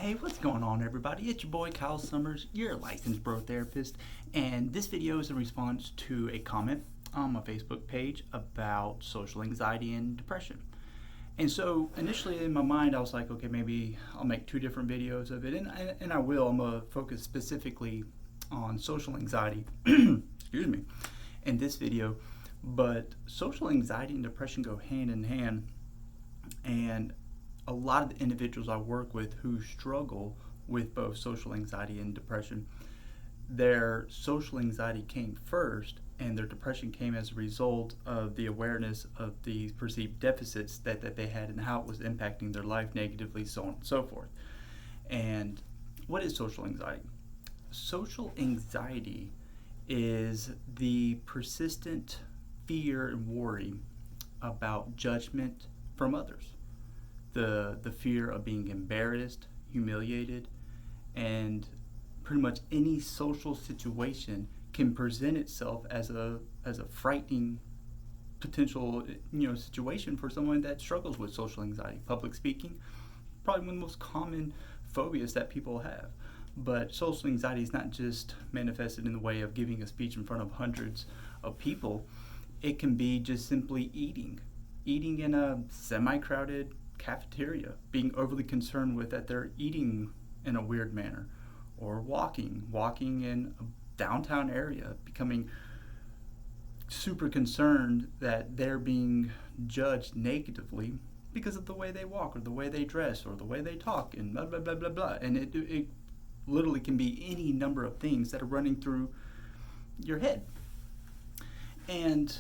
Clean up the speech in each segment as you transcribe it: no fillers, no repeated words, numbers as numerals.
Hey, what's going on, everybody? It's your boy Kyle Summers, your licensed bro therapist, and this video is a response to a comment on my Facebook page about social anxiety and depression. And so initially in my mind, I was like, okay, maybe I'll make two different videos of it, and I will. I'm gonna focus specifically on social anxiety, excuse me, in this video. But social anxiety and depression go hand in hand, and a lot of the individuals I work with who struggle with both social anxiety and depression, their social anxiety came first and their depression came as a result of the awareness of the perceived deficits that they had and how it was impacting their life negatively, so on and so forth. And what is social anxiety? Social anxiety is the persistent fear and worry about judgment from others. The fear of being embarrassed, humiliated, and pretty much any social situation can present itself as a frightening potential situation for someone that struggles with social anxiety. Public speaking, probably one of the most common phobias that people have. But social anxiety is not just manifested in the way of giving a speech in front of hundreds of people. It can be just simply eating in a semi-crowded cafeteria, being overly concerned with that they're eating in a weird manner, or walking in a downtown area, becoming super concerned that they're being judged negatively because of the way they walk or the way they dress or the way they talk and blah blah blah blah blah. And it literally can be any number of things that are running through your head. And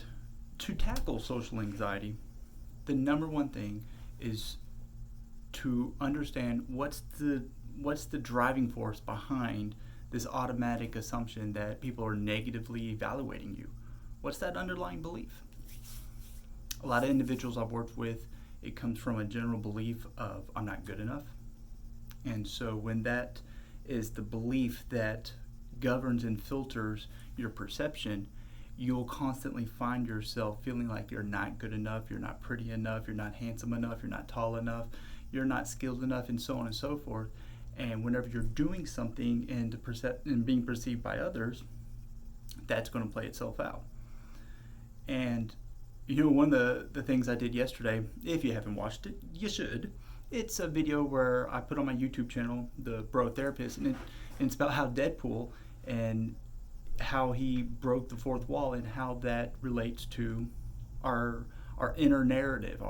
to tackle social anxiety, the number one thing is to understand what's the driving force behind this automatic assumption that people are negatively evaluating you. What's that underlying belief? A lot of individuals I've worked with, it comes from a general belief of I'm not good enough. And so when that is the belief that governs and filters your perception, you'll constantly find yourself feeling like you're not good enough, you're not pretty enough, you're not handsome enough, you're not tall enough, you're not skilled enough, and so on and so forth. And whenever you're doing something and being perceived by others, that's going to play itself out. And one of the things I did yesterday, if you haven't watched it, you should. It's a video where I put on my YouTube channel, The Bro Therapist, and it's about how Deadpool and how he broke the fourth wall and how that relates to our inner narrative,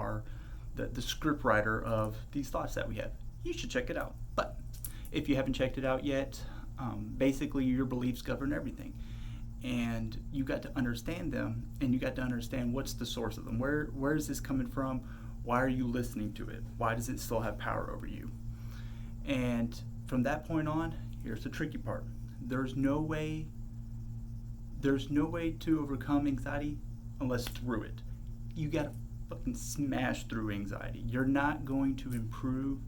the script writer of these thoughts that we have. You should check it out. But if you haven't checked it out yet, basically your beliefs govern everything. And you got to understand them, and you got to understand what's the source of them. Where is this coming from? Why are you listening to it? Why does it still have power over you? And from that point on, here's the tricky part. There's no way to overcome anxiety unless through it. You gotta fucking smash through anxiety. You're not going to improve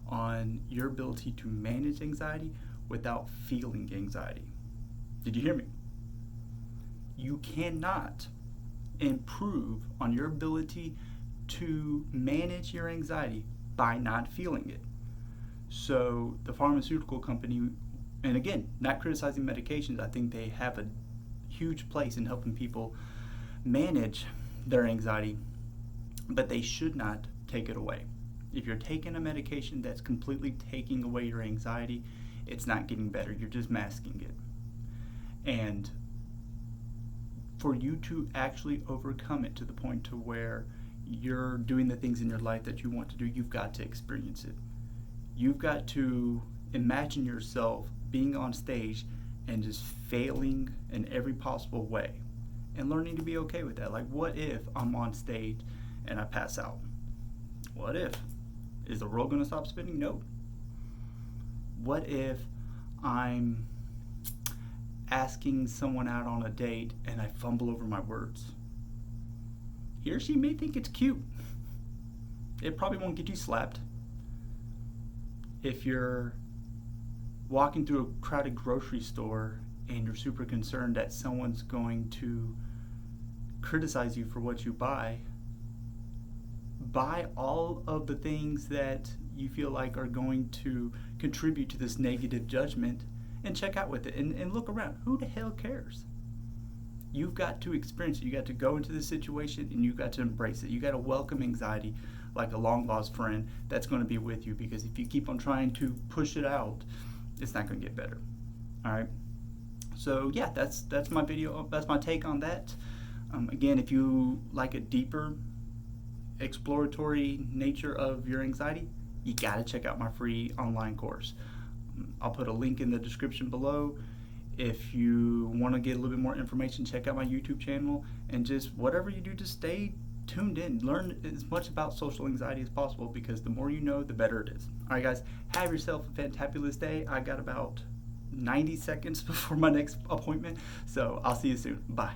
on your ability to manage anxiety without feeling anxiety. Did you hear me? You cannot improve on your ability to manage your anxiety by not feeling it. So the pharmaceutical company, and again, not criticizing medications, I think they have a huge place in helping people manage their anxiety, but they should not take it away. If you're taking a medication that's completely taking away your anxiety, it's not getting better, you're just masking it. And for you to actually overcome it to the point to where you're doing the things in your life that you want to do, you've got to experience it. You've got to imagine yourself being on stage and just failing in every possible way and learning to be okay with that. Like, what if I'm on stage and I pass out? What if? Is the world going to stop spinning? No. What if I'm asking someone out on a date and I fumble over my words? He or she may think it's cute. It probably won't get you slapped. If you're walking through a crowded grocery store and you're super concerned that someone's going to criticize you for what you buy all of the things that you feel like are going to contribute to this negative judgment, and check out with it and look around. Who the hell cares? You've got to experience it. You got to go into the situation and you've got to embrace it. You got to welcome anxiety like a long lost friend that's going to be with you, because if you keep on trying to push it out, it's not going to get better. All right. So yeah, that's my video. That's my take on that. Again, if you like a deeper exploratory nature of your anxiety, you got to check out my free online course. I'll put a link in the description below. If you want to get a little bit more information, check out my YouTube channel, and just whatever you do, just stay tuned in. Learn as much about social anxiety as possible, because the more you know, the better it is. All right, guys, have yourself a fantabulous day. I got about 90 seconds before my next appointment, so I'll see you soon. Bye.